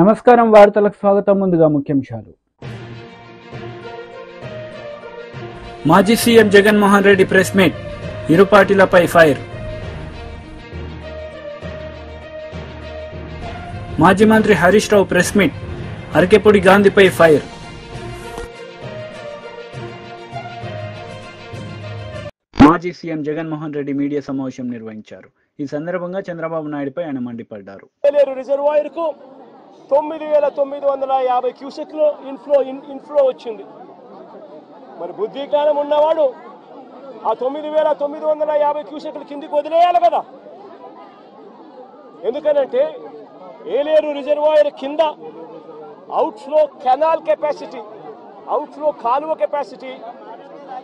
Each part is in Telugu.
నమస్కారం వార్తలకు స్వాగతం. ముందుగా ముఖ్యాంశాలు. మాజీ CM Jaganmohan Reddy press meet, ఇరు పార్టీలపై ఫైర్. మాజీ మంత్రి Harish Rao press meet, Arekapudi గాంధీపై fire. మాజీ సీఎం జగన్మోహన్ రెడ్డి మీడియా సమావేశం నిర్వహించారు. ఈ సందర్భంగా చంద్రబాబు నాయుడుపై ఆయన మండిపడ్డారు. రిజర్వాయర్కు 9,950 క్యూసెక్లు ఇన్ఫ్లో వచ్చింది. మరి బుద్ధి జ్ఞానం ఉన్నవాడు ఆ 9,950 క్యూసెక్లు కిందికి వదిలేయాలి కదా. ఎందుకనంటే ఏలేరు రిజర్వాయర్ కింద అవుట్ఫ్లో కెనాల్ కెపాసిటీ, అవుట్ఫ్లో కాలువ కెపాసిటీ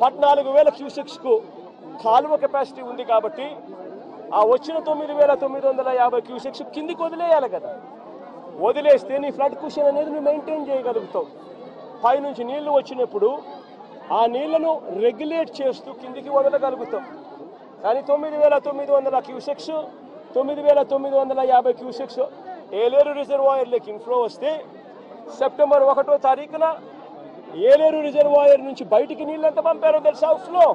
14,000 క్యూసెక్స్కు కాలువ కెపాసిటీ ఉంది. కాబట్టి ఆ వచ్చిన 9,950 క్యూసెక్స్ కిందికి వదిలేయాలి కదా. వదిలేస్తే నీ ఫ్లడ్ కుషన్ అనేది నువ్వు మెయింటైన్ చేయగలుగుతావు. పైనుంచి నీళ్లు వచ్చినప్పుడు ఆ నీళ్లను రెగ్యులేట్ చేస్తూ కిందికి వదలగలుగుతాం. కానీ 9,900 క్యూసెక్స్ 9,950 క్యూసెక్స్ ఏలేరు రిజర్వాయర్లోకి ఇన్ఫ్లో వస్తే సెప్టెంబర్ 1వ తారీఖున ఏలేరు రిజర్వాయర్ నుంచి బయటికి నీళ్ళు ఎంత పంపారో తెలుసా? అవుట్ఫ్లో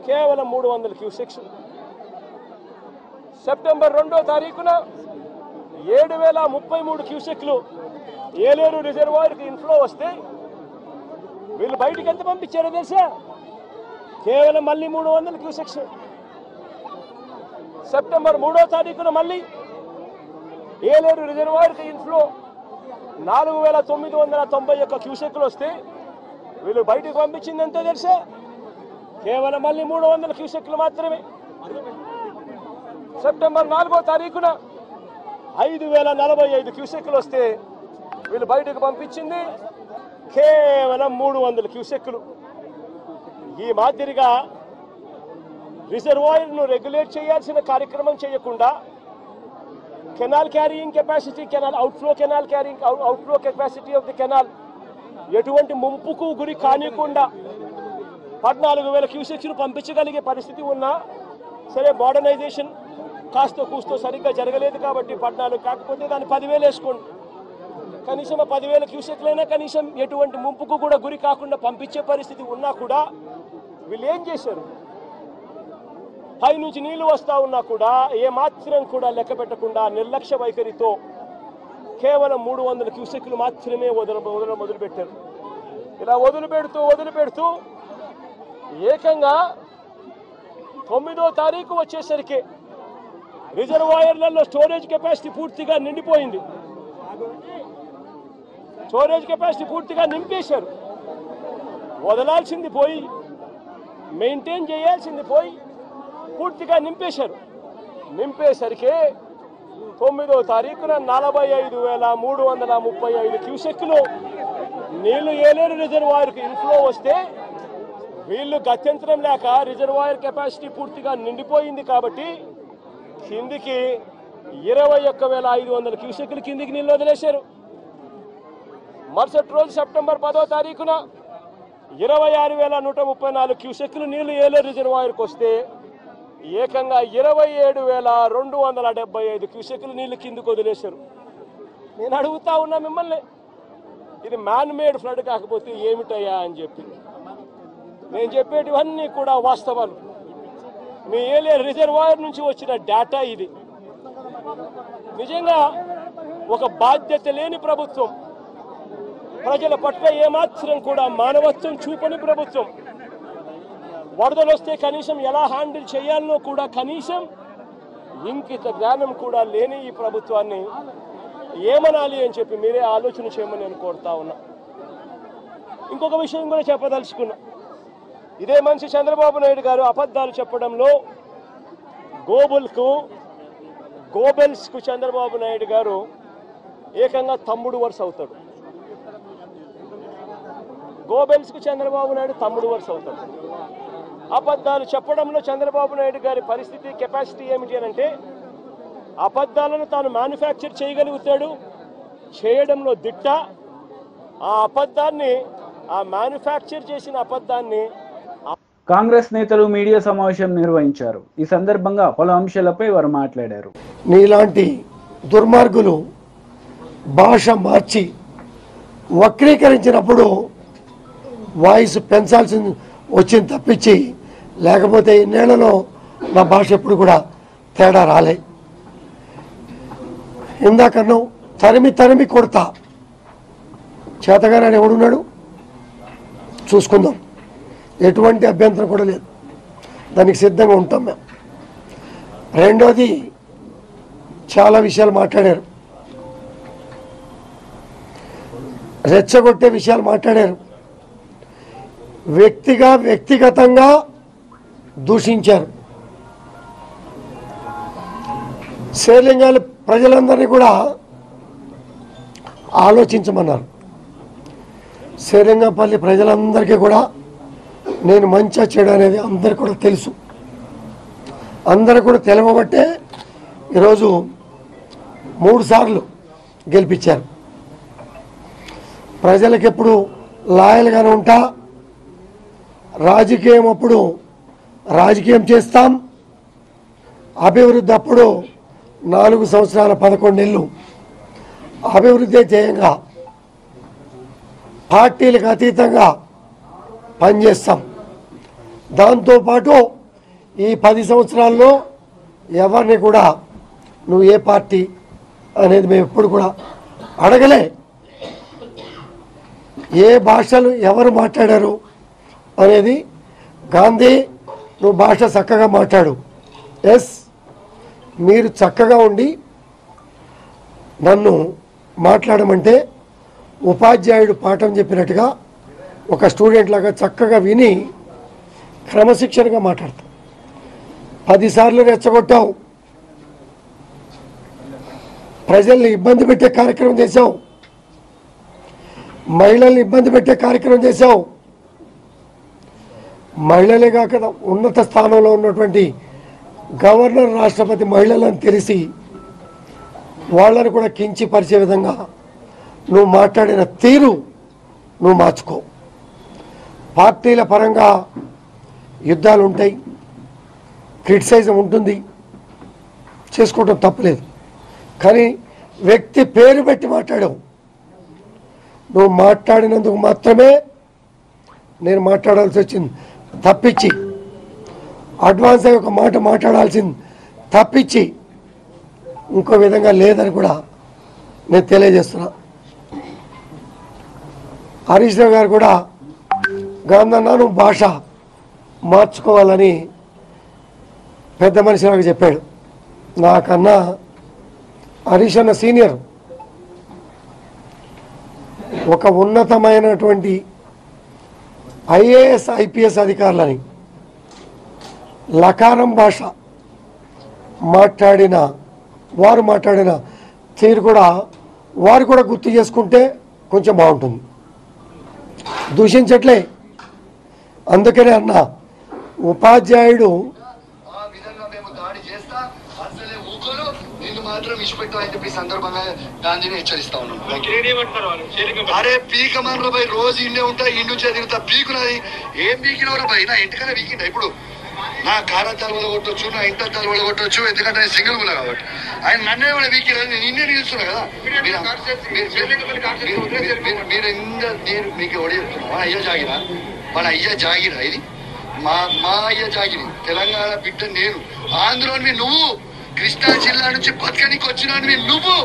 కేవలం 300 క్యూసెక్స్. సెప్టెంబర్ 2వ తారీఖున 7,033 క్యూసెక్లు ఏలేరు రిజర్వాయర్కి ఇన్ఫ్లో వస్తే వీళ్ళు బయటికి ఎంత పంపించారో తెలుసా? కేవలం మళ్ళీ 300 క్యూసెక్స్. సెప్టెంబర్ 3వ తారీఖున మళ్ళీ ఏలేరు రిజర్వాయర్కి ఇన్ఫ్లో 4,991 క్యూసెక్లు వస్తే వీళ్ళు బయటికి పంపించింది ఎంతో తెలుసా? కేవలం మళ్ళీ 300 క్యూసెక్లు మాత్రమే. సెప్టెంబర్ 4వ తారీఖున 5,045 క్యూసెక్లు వస్తే వీళ్ళు బయటకు పంపించింది కేవలం 300 క్యూసెక్లు. ఈ మాదిరిగా రిజర్వాయర్ను రెగ్యులేట్ చేయాల్సిన కార్యక్రమం చేయకుండా canal carrying capacity, outflow capacity of the canal ఎటువంటి ముంపుకు గురి కానికుండా 14,000 క్యూసెక్స్ను పంపించగలిగే పరిస్థితి ఉన్నా సరే, మోడర్నైజేషన్ కాస్త కూస్తో సరిగ్గా జరగలేదు కాబట్టి 14 కాకపోతే దాన్ని 10,000 వేసుకోండి. కనీసం ఆ 10,000 క్యూసెక్లైనా కనీసం ఎటువంటి ముంపుకు కూడా గురి కాకుండా పంపించే పరిస్థితి ఉన్నా కూడా వీళ్ళు ఏం చేశారు? పైనుంచి నీళ్లు వస్తూ ఉన్నా కూడా ఏమాత్రం కూడా లెక్క పెట్టకుండా నిర్లక్ష్య వైఖరితో కేవలం 300 క్యూసెక్లు మాత్రమే మొదలుపెట్టారు. ఇలా వదిలిపెడుతూ ఏకంగా 9వ తారీఖు వచ్చేసరికి రిజర్వాయర్లలో స్టోరేజ్ కెపాసిటీ పూర్తిగా నిండిపోయింది. స్టోరేజ్ కెపాసిటీ పూర్తిగా నింపేశారు. వదలాల్సింది పోయి, మెయింటైన్ చేయాల్సింది పోయి పూర్తిగా నింపేశారు. నింపేసరికి 9వ తారీఖున 45,335 క్యూసెక్లు నీళ్లు ఏలేరు రిజర్వాయర్కి ఇన్ఫ్లో వస్తే వీళ్ళు గత్యంతరం లేక రిజర్వాయర్ కెపాసిటీ పూర్తిగా నిండిపోయింది కాబట్టి కిందికి 21,500 క్యూసెక్లు కిందికి నీళ్ళు వదిలేశారు. మరుసటి రోజు సెప్టెంబర్ 10వ తారీఖున 26,134 క్యూసెక్లు నీళ్లు ఏలేరు రిజర్వాయర్కి వస్తే ఏకంగా 27,275 క్యూసెక్లు నీళ్లు కిందికి వదిలేశారు. నేను అడుగుతా ఉన్నా మిమ్మల్ని, ఇది మ్యాన్ మేడ్ ఫ్లడ్ కాకపోతే ఏమిటయ్యా అని చెప్పి. నేను చెప్పేటివన్నీ కూడా వాస్తవాలు. మీ ఏలేరు రిజర్వాయర్ నుంచి వచ్చిన డేటా ఇది. నిజంగా ఒక బాధ్యత లేని ప్రభుత్వం, ప్రజల పట్ల ఏమాత్రం కూడా మానవత్వం చూపని ప్రభుత్వం, వరదలు వస్తే కనీసం ఎలా హ్యాండిల్ చేయాలనో కూడా కనీసం ఇంకిత జ్ఞానం కూడా లేని ఈ ప్రభుత్వాన్ని ఏమనాలి అని చెప్పి మీరే ఆలోచన చేయమని నేను కోరుతా ఉన్నా. ఇంకొక విషయం కూడా చెప్పదలుచుకున్నా. ఇదే మనిషి చంద్రబాబు నాయుడు గారు అబద్ధాలు చెప్పడంలో గోబెల్స్కు చంద్రబాబు నాయుడు గారు ఏకంగా తమ్ముడు వరుస అవుతాడు. గోబెల్స్కు చంద్రబాబు నాయుడు తమ్ముడు వరుస అవుతాడు. అబద్ధాలు చెప్పడంలో చంద్రబాబు నాయుడు గారి పరిస్థితి, కెపాసిటీ ఏమిటి అని అంటే అబద్ధాలను తాను మ్యానుఫ్యాక్చర్ చేయగలుగుతాడు, చేయడంలో దిట్ట. ఆ అబద్ధాన్ని, ఆ మ్యానుఫ్యాక్చర్ చేసిన అబద్ధాన్ని కాంగ్రెస్ నేతలు మీడియా సమావేశం నిర్వహించారు. ఈ సందర్భంగా పలు అంశాలపై వారు మాట్లాడారు. నీలాంటి దుర్మార్గులు భాష మార్చి వక్రీకరించినప్పుడు వాయిస్ పెంచాల్సింది వచ్చింది తప్పించి, లేకపోతే ఇన్నేళ్లలో నా భాష ఎప్పుడు కూడా తేడా రాలే. ఇందాకన్నా తరిమి తరిమి కొడతా, చేతగానే ఎవడున్నాడు చూసుకుందాం, ఎటువంటి అభ్యంతరం కూడా లేదు, దానికి సిద్ధంగా ఉంటాం మేము. రెండోది, చాలా విషయాలు మాట్లాడారు, రెచ్చగొట్టే విషయాలు మాట్లాడారు, వ్యక్తిగతంగా దూషించారు. శేర్లింగాల ప్రజలందరినీ కూడా ఆలోచించమన్నారు. శేర్లింగంపల్లి ప్రజలందరికీ కూడా నేను మంచిగా చెడు అనేది అందరికీ కూడా తెలుసు. అందరూ కూడా తెలవబట్టే ఈరోజు 3 సార్లు గెలిపించారు. ప్రజలకు ఎప్పుడు లాయల్గానే ఉంటా, రాజకీయం అప్పుడు రాజకీయం చేస్తాం, అభివృద్ధి అప్పుడు 4 సంవత్సరాల 11 నెలలు అభివృద్ధి ధ్యేయంగా పార్టీలకు అతీతంగా పనిచేస్తాం. దాంతోపాటు ఈ 10 సంవత్సరాల్లో ఎవరిని కూడా నువ్వు ఏ పార్టీ అనేది మేము ఎప్పుడు కూడా అడగలే. ఏ భాషలు ఎవరు మాట్లాడారు అనేది, గాంధీ నువ్వు భాష చక్కగా మాట్లాడు, ఎస్ మీరు చక్కగా ఉండి నన్ను మాట్లాడమంటే ఉపాధ్యాయుడు పాఠం చెప్పినట్టుగా ఒక స్టూడెంట్ లాగా చక్కగా విని క్రమశిక్షణగా మాట్లాడతాం. 10 సార్లు రెచ్చగొట్టావు, ప్రజల్ని ఇబ్బంది పెట్టే కార్యక్రమం చేశావు, మహిళల్ని ఇబ్బంది పెట్టే కార్యక్రమం చేశావు. మహిళలే కాక ఉన్నత స్థానంలో ఉన్నటువంటి గవర్నర్, రాష్ట్రపతి మహిళలను తెలిసి వాళ్ళని కూడా కించపరిచే విధంగా నువ్వు మాట్లాడిన తీరు నువ్వు మార్చుకో. పార్టీల పరంగా యుద్ధాలు ఉంటాయి, క్రిటిసైజం ఉంటుంది, చేసుకోవడం తప్పులేదు. కానీ వ్యక్తి పేరు పెట్టి మాట్లాడావు. నువ్వు మాట్లాడినందుకు మాత్రమే నేను మాట్లాడాల్సి వచ్చింది తప్పించి, అడ్వాన్స్ అయ్యి ఒక మాట మాట్లాడాల్సింది తప్పించి ఇంకో విధంగా లేదని కూడా నేను తెలియజేస్తున్నా. హరీష్ రావు గారు కూడా గాంధన్న నువ్వు భాష మార్చుకోవాలని పెద్ద మనిషిలాగా చెప్పాడు. నాకన్నా హరీష్ అన్న సీనియర్, ఒక ఉన్నతమైనటువంటి ఐఏఎస్ ఐపీఎస్ అధికారులని లకారం భాష వారు మాట్లాడిన తీరు కూడా వారు కూడా గుర్తు చేసుకుంటే కొంచెం బాగుంటుంది. దూషించట్లే, అందుకనే అన్న ఉపాధ్యాయుడు మాత్రం ఇచ్చిపెట్టు అని చెప్పి సందర్భంగా గాంధీని హెచ్చరిస్తా ఉన్నాను. అరే పీకమన్ర భయ్, రోజు ఇండే ఉంటా, ఇండు చదివితా పీకున్నది. ఏం పీకినవరా భయ్? నా ఇంటికనే పీకిండ. ఇప్పుడు నా కారంతాలు వదగొట్టొచ్చు, నా ఇంటాలు వదగొట్టొచ్చు, ఎందుకంటే నేను సింగిల్ కూడా కాబట్టి. ఆయన నన్నే కూడా పీకిన, నేను నిన్నే నిలుస్తున్నా కదా. మీరు మీకు ఎవడు చెప్తున్నా? మన అయ్య జాగిరా, మన అయ్య జాగిరా, ఇది మా అయ్య జాగిరి. తెలంగాణ బిడ్డ నేను, ఆంధ్రోని నువ్వు, కృష్ణా జిల్లా నుంచి బతకనికి వచ్చినవి నువ్వు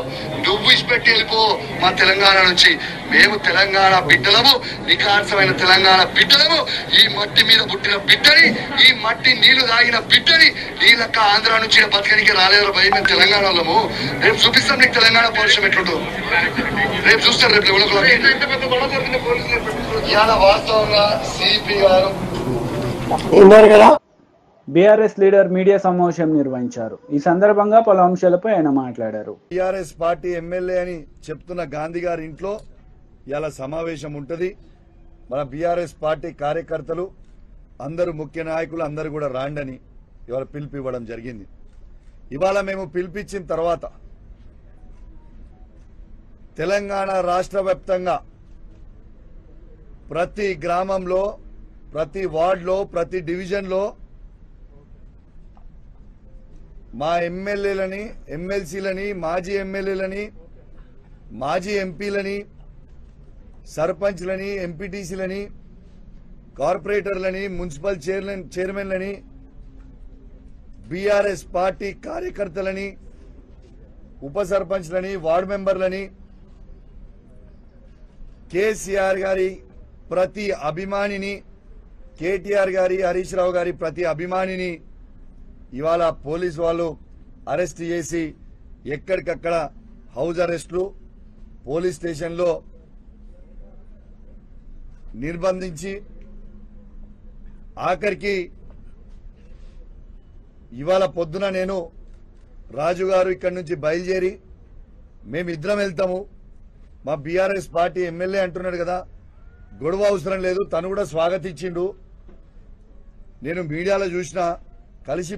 ఇచ్చిపెట్టి వెళ్ళిపో మా తెలంగాణ నుంచి. మేము తెలంగాణ బిడ్డలము, నికార్సమైన తెలంగాణ బిడ్డలము. ఈ మట్టి మీద పుట్టిన బిడ్డని, ఈ మట్టి నీళ్లు తాగిన బిడ్డని. నీళ్ళక్క ఆంధ్ర నుంచి బతకనికి రాలేదు భయ, మేము తెలంగాణలోము. రేపు చూపిస్తాం నీకు తెలంగాణ పౌరుషం ఎట్లుంటో, రేపు చూస్తారు. రేపు ఇవాళ వాస్తవంగా సిపి గారు ఉన్నారు కదా. బీఆర్ఎస్ లీడర్ మీడియా సమావేశం నిర్వహించారు. ఈ సందర్భంగా పలు అంశాలపై ఆయన మాట్లాడారు. బీఆర్ఎస్ పార్టీ ఎమ్మెల్యే అని చెప్తున్న గాంధీ గారి ఇంట్లో ఇలా సమావేశం ఉంటుంది. మన బీఆర్ఎస్ పార్టీ కార్యకర్తలు అందరూ, ముఖ్య నాయకులు అందరూ కూడా రాండని ఇవాళ పిలుపు ఇవ్వడం జరిగింది. ఇవాళ మేము పిలిపించిన తర్వాత తెలంగాణ రాష్ట్ర వ్యాప్తంగా ప్రతి గ్రామంలో, ప్రతి వార్డులో, ప్రతి డివిజన్లో మా ఎమ్మెల్యేలని, ఎమ్మెల్సీలని, మాజీ ఎమ్మెల్యేలని, మాజీ ఎంపీలని, సర్పంచ్లని, ఎంపీటీసీలని, కార్పొరేటర్లని, మున్సిపల్ చైర్మన్లని, బీఆర్ఎస్ పార్టీ కార్యకర్తలని, ఉప సర్పంచ్లని, వార్డు మెంబర్లని, కేసీఆర్ గారి ప్రతి అభిమానిని, కేటీఆర్ గారి, హరీష్ రావు గారి ప్రతి అభిమానిని ఇవాళ పోలీసు వాళ్ళు అరెస్ట్ చేసి ఎక్కడికక్కడ హౌస్ అరెస్టులు, పోలీస్ స్టేషన్లో నిర్బంధించి ఆఖరికి ఇవాళ పొద్దున నేను రాజు గారు ఇక్కడి నుంచి బయలుదేరి మేమిద్దరం వెళ్తాము, మా బీఆర్ఎస్ పార్టీ ఎమ్మెల్యే అంటున్నాడు కదా, గొడవ అవసరం లేదు, తను కూడా స్వాగతించిండు. నేను మీడియాలో చూసిన కలిసి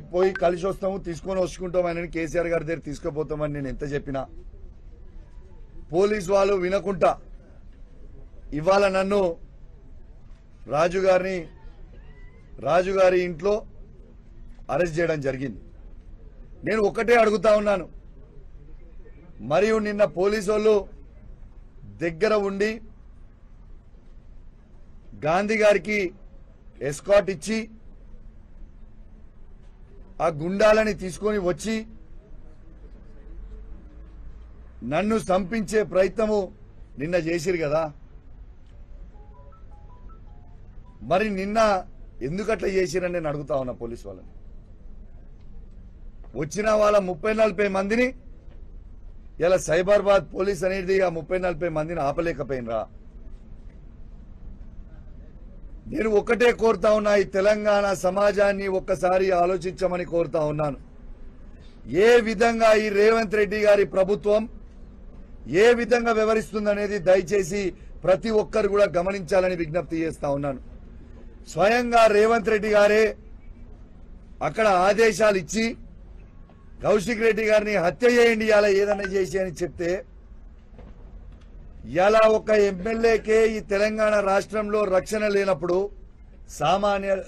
వస్తాము, తీసుకొని వచ్చుకుంటామని కేసీఆర్ గారి దగ్గర తీసుకుపోతామని నేను ఎంత చెప్పినా పోలీసు వాళ్ళు వినకుండా ఇవాళ నన్ను రాజుగారి ఇంట్లో అరెస్ట్ చేయడం జరిగింది. నేను ఒక్కటే అడుగుతా ఉన్నాను, మరియు నిన్న పోలీసు వాళ్ళు దగ్గర ఉండి గాంధీ గారికి ఎస్కాట్ ఇచ్చి ఆ గుండాలని తీసుకొని వచ్చి నన్ను చంపించే ప్రయత్నము నిన్న చేసిరు కదా, మరి నిన్న ఎందుకట్లా చేసిరని నేను అడుగుతా ఉన్నా పోలీసు వాళ్ళని. వచ్చిన వాళ్ళ 30-40 మందిని ఇలా సైబరాబాద్ పోలీస్ అనేది ఆ 30-40 మందిని ఆపలేకపోయినరా. నేను ఒక్కటే కోరుతా ఉన్నా, ఈ తెలంగాణ సమాజాన్ని ఒక్కసారి ఆలోచించమని కోరుతా ఉన్నాను. ఏ విధంగా ఈ రేవంత్ రెడ్డి గారి ప్రభుత్వం ఏ విధంగా వ్యవహరిస్తుందనేది దయచేసి ప్రతి ఒక్కరు కూడా గమనించాలని విజ్ఞప్తి చేస్తా ఉన్నాను. స్వయంగా రేవంత్ రెడ్డి గారే అక్కడ ఆదేశాలు ఇచ్చి కౌశిక్ రెడ్డి గారిని హత్య చేయండి, ఇలా ఏదైనా చేసి అని చెప్తే ఇలా ఒక ఎమ్మెల్యేకే ఈ తెలంగాణ రాష్ట్రంలో రక్షణ లేనప్పుడు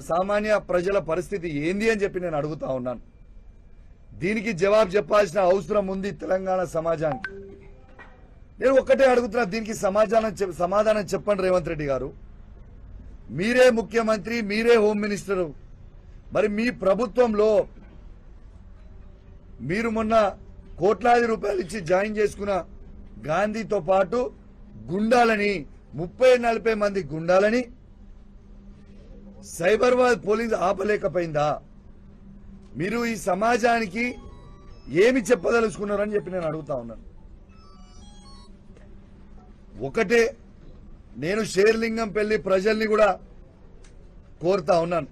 సామాన్య ప్రజల పరిస్థితి ఏంది అని చెప్పి నేను అడుగుతా ఉన్నాను. దీనికి జవాబు చెప్పాల్సిన అవసరం ఉంది తెలంగాణ సమాజానికి. నేను ఒక్కటే అడుగుతున్నా, దీనికి సమాధానం చెప్పండి రేవంత్ రెడ్డి గారు. మీరే ముఖ్యమంత్రి, మీరే హోమ్ మినిస్టరు, మరి మీ ప్రభుత్వంలో మీరు మొన్న కోట్లాది రూపాయలు ఇచ్చి జాయిన్ చేసుకున్న గాంధీతో పాటు గుండాలని 30-40 మంది గుండాలని సైబరాబాద్ పోలీసు ఆపలేకపోయిందా? మీరు ఈ సమాజానికి ఏమి చెప్పదలుచుకున్నారని చెప్పి నేను అడుగుతా ఉన్నాను. ఒకటే నేను షేర్లింగం పెళ్లి ప్రజల్ని కూడా కోరుతా ఉన్నాను.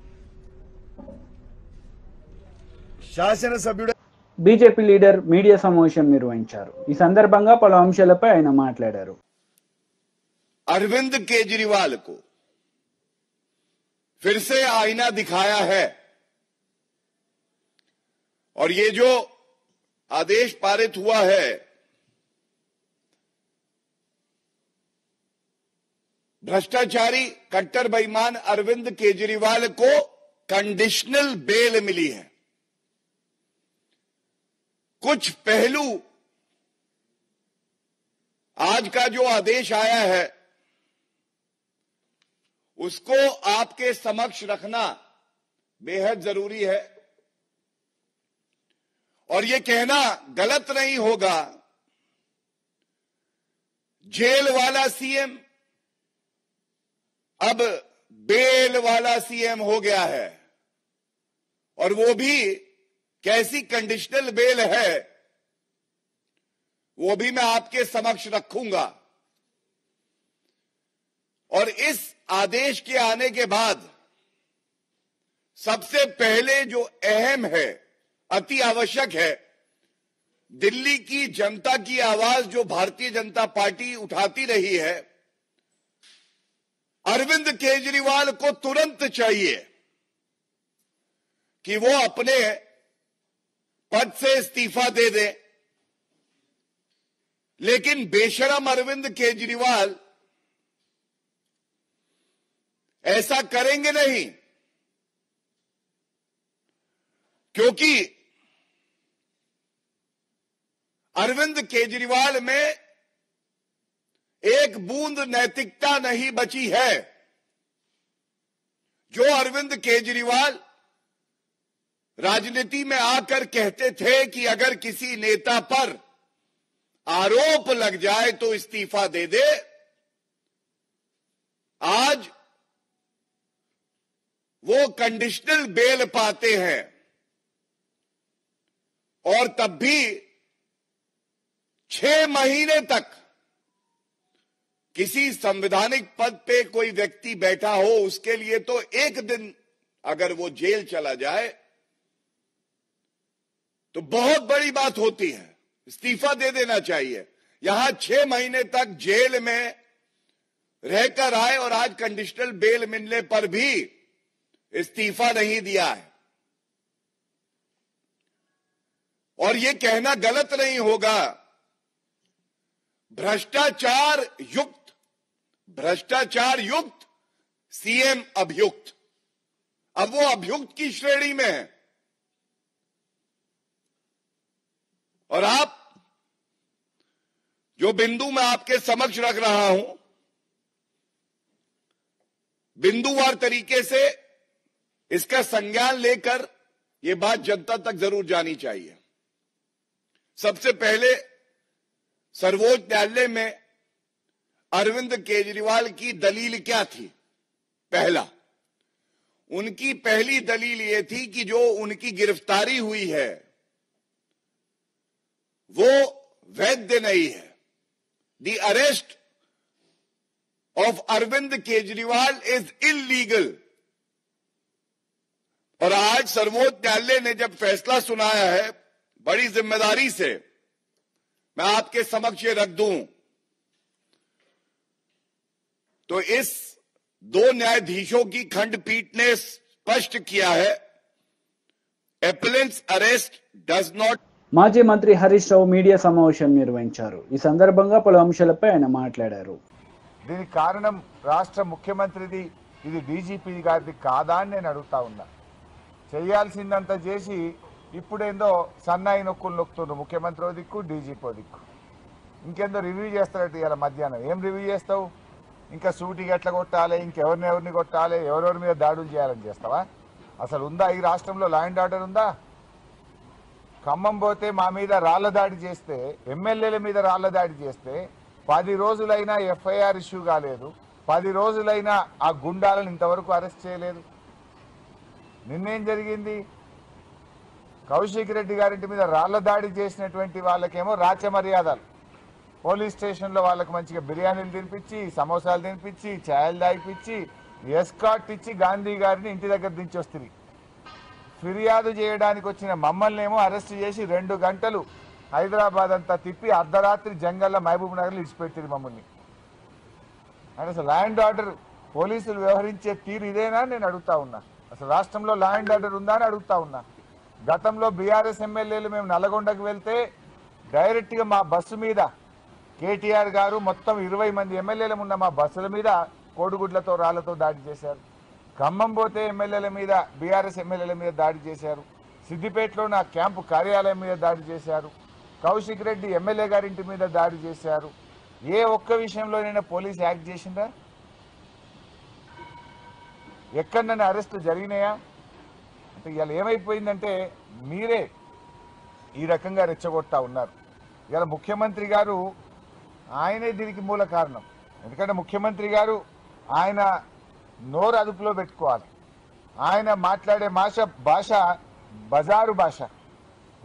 శాసనసభ్యుడు బీజేపీ లీడర్ మీడియా సమావేశం నిర్వహించారు. ఈ సందర్భంగా పలు అంశాలపై ఆయన మాట్లాడారు. अरविंद केजरीवाल को फिर से आईना दिखाया है और ये जो आदेश पारित हुआ है भ्रष्टाचारी कट्टर बेईमान अरविंद केजरीवाल को कंडीशनल बेल मिली है। कुछ पहलू आज का जो आदेश आया है उसको आपके समक्ष रखना बेहद जरूरी है और ये कहना गलत नहीं होगा जेल वाला सीएम अब बेल वाला सीएम हो गया है और वो भी कैसी कंडीशनल बेल है वो भी मैं आपके समक्ष रखूंगा। और इस आदेश के आने के बाद सबसे पहले जो अहम है, अति आवश्यक है, दिल्ली की जनता की आवाज जो भारतीय जनता पार्टी उठाती रही है, अरविंद केजरीवाल को तुरंत चाहिए कि वो अपने पद से इस्तीफा दे दें। लेकिन बेशरम अरविंद केजरीवाल ऐसा करेंगे नहीं, क्योंकि अरविंद केजरीवाल में एक बूंद नैतिकता नहीं बची है। जो अरविंद केजरीवाल राजनीति में आकर कहते थे कि अगर किसी नेता पर आरोप लग जाए तो इस्तीफा दे दे, आज वो कंडीशनल बेल पाते हैं और तब भी 6 महीने तक किसी संवैधानिक पद पे कोई व्यक्ति बैठा हो, उसके लिए तो एक दिन अगर वो जेल चला जाए तो बहुत बड़ी बात होती है, इस्तीफा दे देना चाहिए। यहां 6 महीने तक जेल में रहकर आए और आज कंडीशनल बेल मिलने पर भी इस्तीफा नहीं दिया है। और यह कहना गलत नहीं होगा, भ्रष्टाचार युक्त सीएम अभियुक्त, अब वो अभियुक्त की श्रेणी में है। और आप जो बिंदु मैं आपके समक्ष रख रहा हूं, बिंदुवार तरीके से इसका संज्ञान लेकर यह बात जनता तक जरूर जानी चाहिए। सबसे पहले सर्वोच्च न्यायालय में अरविंद केजरीवाल की दलील क्या थी? पहला, उनकी पहली दलील यह थी कि जो उनकी गिरफ्तारी हुई है वो वैध नहीं है। The arrest of Arvind Kejriwal is illegal. और आज सर्वोच्च न्यायालय ने जब फैसला सुनाया है, बड़ी जिम्मेदारी से मैं आपके समक्ष रख दूं, तो इस 2 न्यायाधीशों की खंडपीठ ने स्पष्ट किया है, appellant's arrest does not। మాజీ మంత్రి హరీష్ రావు మీడియా సమావేశం నిర్వహించారు. ఈ సందర్భంగా పలు అంశాలపై ఆయన మాట్లాడారు. దీనికి కారణం రాష్ట్ర ముఖ్యమంత్రిది, ఇది డీజీపీ గారిది కాదా అని నేను అడుగుతా ఉన్నా. చేయాల్సిందంతా చేసి ఇప్పుడేందో సన్నాయి నొక్కులు నొక్కుతున్నారు, ముఖ్యమంత్రి దిక్కు డీజీపీ దిక్కు. ఇంకేందో రివ్యూ చేస్తారట ఇలా మధ్యాహ్నం. ఏం రివ్యూ చేస్తావు? ఇంకా సూటిగా ఎట్లా కొట్టాలి, ఇంకెవరిని కొట్టాలి, ఎవరెవరి మీద దాడులు చేయాలని చేస్తావా? అసలు ఉందా ఈ రాష్ట్రంలో లా అండ్ ఆర్డర్ ఉందా? ఖమ్మం పోతే మా మీద రాళ్ల దాడి చేస్తే, ఎమ్మెల్యేల మీద రాళ్ల దాడి చేస్తే 10 రోజులైనా ఎఫ్ఐఆర్ ఇష్యూ కాలేదు, 10 రోజులైనా ఆ గుండాలను ఇంతవరకు అరెస్ట్ చేయలేదు. నిన్నేం జరిగింది? కౌశిక్ రెడ్డి గారింటి మీద రాళ్ల దాడి చేసినటువంటి వాళ్ళకేమో రాచమర్యాదలు, పోలీస్ స్టేషన్లో వాళ్ళకి మంచిగా బిర్యానీలు తినిపించి, సమోసాలు తినిపించి, ఛాయలు దాగిపించి, ఎస్కాట్ ఇచ్చి గాంధీ గారిని ఇంటి దగ్గర దించి వస్తుంది. ఫిర్యాదు చేయడానికి వచ్చిన మమ్మల్ని ఏమో అరెస్ట్ చేసి 2 గంటలు హైదరాబాద్ అంతా తిప్పి అర్ధరాత్రి జంగల్లో మహబూబ్ నగర్లో ఇచ్చిపెట్టింది మమ్మల్ని. అంటే అసలు లా అండ్ ఆర్డర్ పోలీసులు వ్యవహరించే తీరు ఇదేనా నేను అడుగుతా ఉన్నా. అసలు రాష్ట్రంలో లా అండ్ ఆర్డర్ ఉందా అని అడుగుతా ఉన్నా. గతంలో బీఆర్ఎస్ ఎమ్మెల్యేలు మేము నల్గొండకు వెళ్తే డైరెక్ట్గా మా బస్సు మీద కేటీఆర్ గారు మొత్తం 20 మంది ఎమ్మెల్యేలు ఉన్న మా బస్సుల మీద కోడిగుడ్లతో రాళ్లతో దాడి చేశారు. ఖమ్మం పోతే ఎమ్మెల్యేల మీద, బీఆర్ఎస్ ఎమ్మెల్యేల మీద దాడి చేశారు. సిద్దిపేటలో నా క్యాంపు కార్యాలయం మీద దాడి చేశారు. కౌశిక్ రెడ్డి ఎమ్మెల్యే గారింటి మీద దాడి చేశారు. ఏ ఒక్క విషయంలోనైనా పోలీసు యాక్ట్ చేసిందా? ఎక్కడైనా అరెస్టు జరిగినాయా? అంటే ఇవాళ ఏమైపోయిందంటే మీరే ఈ రకంగా రెచ్చగొడతా ఉన్నారు. ఇవాళ ముఖ్యమంత్రి గారు ఆయనే దీనికి మూల కారణం. ఎందుకంటే ముఖ్యమంత్రి గారు ఆయన నోరు అదుపులో పెట్టుకోవాలి. ఆయన మాట్లాడే భాష బజారు భాష,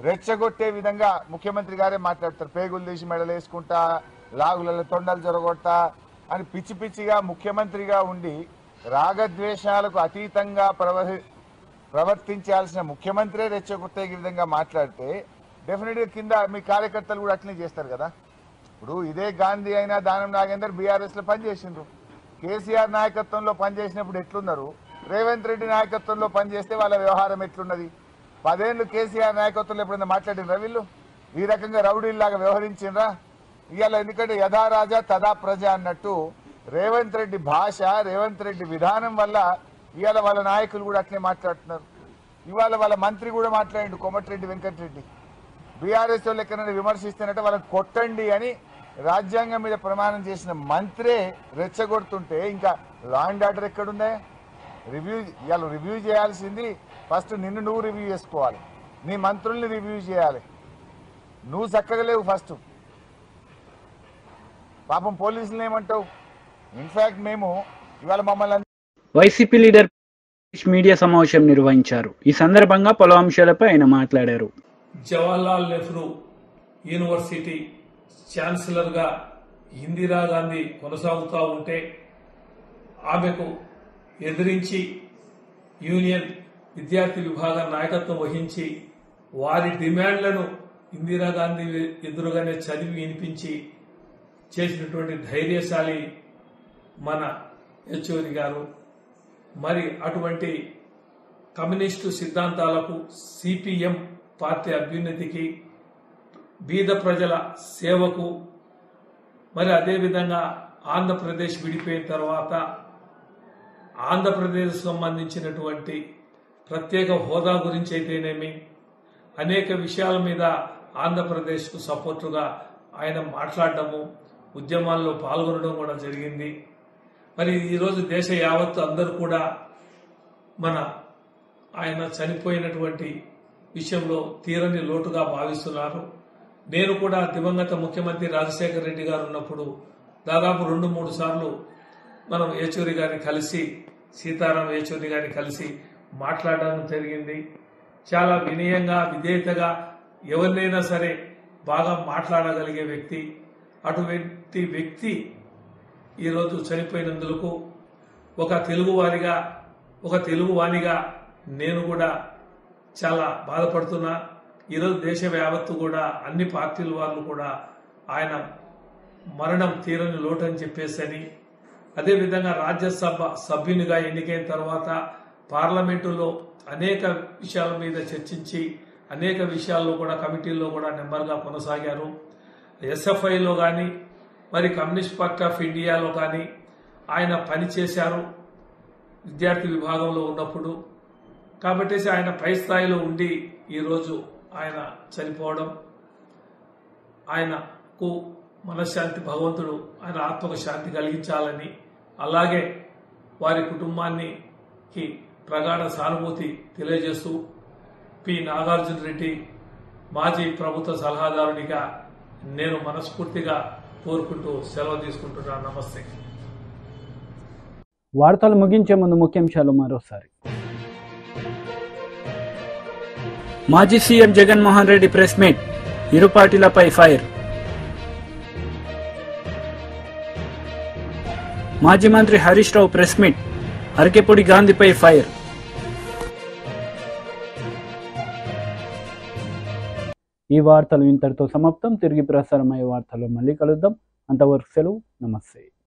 రెచ్చగొట్టే విధంగా ముఖ్యమంత్రి గారే మాట్లాడతారు. పేగులు తీసి మెడలు వేసుకుంటా, లాగులలో తొండలు జరగొడతా అని పిచ్చి పిచ్చిగా ముఖ్యమంత్రిగా ఉండి రాగద్వేషాలకు అతీతంగా ప్రవర్తించాల్సిన ముఖ్యమంత్రే రెచ్చగొట్టే విధంగా మాట్లాడితే డెఫినెట్గా కింద మీ కార్యకర్తలు కూడా అట్లనే చేస్తారు కదా. ఇప్పుడు ఇదే గాంధీ అయినా దానం నాగేందర్ బీఆర్ఎస్లో పనిచేసిండ్రు. కేసీఆర్ నాయకత్వంలో పనిచేసినప్పుడు ఎట్లున్నారు, రేవంత్ రెడ్డి నాయకత్వంలో పనిచేస్తే వాళ్ళ వ్యవహారం ఎట్లున్నది? 10 ఏళ్ళు కేసీఆర్ నాయకత్వంలో ఎప్పుడైనా మాట్లాడినరా వీళ్ళు? ఈ రకంగా రౌడీల్లాగా వ్యవహరించిండ్రా? ఇవాళ ఎందుకంటే యథా రాజా తదా ప్రజ అన్నట్టు రేవంత్ రెడ్డి భాష, రేవంత్ రెడ్డి విధానం వల్ల ఇవాళ వాళ్ళ నాయకులు కూడా అట్లే మాట్లాడుతున్నారు. ఇవాళ వాళ్ళ మంత్రి కూడా మాట్లాడిండు, కోమటిరెడ్డి వెంకటరెడ్డి. బీఆర్ఎస్ వాళ్ళు ఎక్కడైనా విమర్శిస్తున్నట్టే వాళ్ళని కొట్టండి అని రాజ్యాంగం మీద ప్రమాణం చేసిన మంత్రే రెచ్చగొడుతుంటే ఇంకా లా అండ్ ఆర్డర్ ఎక్కడుందే? రివ్యూ చేయాల్సింది ఫస్ట్ నిన్ను నువ్వు రివ్యూ చేసుకోవాలి, నీ మంత్రుల్ని రివ్యూ చేయాలి. నువ్వు చక్కగా లేవు ఫస్ట్. పాపం పోలీసులు ఏమంటావు? ఇన్ఫాక్ట్ మేము ఇవాళ మమ్మల్ని వైసీపీ లీడర్ మీడియా సమావేశం నిర్వహించారు. ఈ సందర్భంగా పలు అంశాలపై ఆయన మాట్లాడారు. జవహర్లాల్ నెహ్రూ యూనివర్సిటీ ఛాన్సలర్గా ఇందిరాగాంధీ కొనసాగుతూ ఉంటే ఆమెకు ఎదిరించి యూనియన్ విద్యార్థి విభాగ నాయకత్వం వహించి వారి డిమాండ్లను ఇందిరాగాంధీ ఎదురుగానే చదివి వినిపించి చేసినటువంటి ధైర్యశాలి మన యెచూరి గారు. మరి అటువంటి కమ్యూనిస్టు సిద్ధాంతాలకు, సిపిఎం పార్టీ అభ్యున్నతికి, బీద ప్రజల సేవకు, మరి అదేవిధంగా ఆంధ్రప్రదేశ్ విడిపోయిన తర్వాత ఆంధ్రప్రదేశ్ సంబంధించినటువంటి ప్రత్యేక హోదా గురించి అయితేనేమి అనేక విషయాల మీద ఆంధ్రప్రదేశ్కు సపోర్టుగా ఆయన మాట్లాడటము, ఉద్యమాల్లో పాల్గొనడం కూడా జరిగింది. మరి ఈరోజు దేశ యావత్తు అందరూ కూడా మన ఆయన చనిపోయినటువంటి విషయంలో తీరని లోటుగా భావిస్తున్నారు. నేను కూడా దివంగత ముఖ్యమంత్రి రాజశేఖర రెడ్డి గారు ఉన్నప్పుడు దాదాపు 2-3 సార్లు మనం యెచూరి గారిని కలిసి, సీతారాం యెచూరి గారిని కలిసి మాట్లాడడం జరిగింది. చాలా వినయంగా, విధేయతగా ఎవరినైనా సరే బాగా మాట్లాడగలిగే వ్యక్తి. అటువంటి వ్యక్తి ఈరోజు చనిపోయినందుకు ఒక తెలుగువానిగా నేను కూడా చాలా బాధపడుతున్నా. ఈరోజు దేశ యావత్తు కూడా అన్ని పార్టీల వాళ్ళు కూడా ఆయన మరణం తీరని లోటు అని చెప్పేసని, అదేవిధంగా రాజ్యసభ సభ్యునిగా ఎన్నికైన తర్వాత పార్లమెంటులో అనేక విషయాల మీద చర్చించి అనేక విషయాల్లో కూడా కమిటీల్లో కూడా నెంబర్గా కొనసాగారు. ఎస్ఎఫ్ఐలో కానీ మరి కమ్యూనిస్ట్ పార్టీ ఆఫ్ ఇండియాలో కానీ ఆయన పనిచేశారు విద్యార్థి విభాగంలో ఉన్నప్పుడు. కాబట్టి ఆయన పై స్థాయిలో ఉండి ఈరోజు ఆయన చనిపోవడం, ఆయనకు మనశ్శాంతి భగవంతుడు ఆయన ఆత్మకు శాంతి కలిగించాలని, అలాగే వారి కుటుంబానికి ప్రగాఢ సానుభూతి తెలియజేస్తూ పి నాగార్జున రెడ్డి మాజీ ప్రభుత్వ సలహాదారునిగా నేను మనస్ఫూర్తిగా కోరుకుంటూ సెలవు తీసుకుంటున్నాను. నమస్తే. వార్తలు ముగించే ముందు ముఖ్యాంశాలు మరోసారి. మాజీ CM Jaganmohan Reddy press meet, ఇరు పార్టీలపై ఫైర్. మాజీ మంత్రి Harish Rao press meet, Arekapudi గాంధీపై fire. ఈ వార్తలు ఇంతటితో సమాప్తం. తిరిగి ప్రసారమయ్యే వార్తల్లో మళ్ళీ కలుద్దాం. అంతవరకు సెలవు. నమస్తే.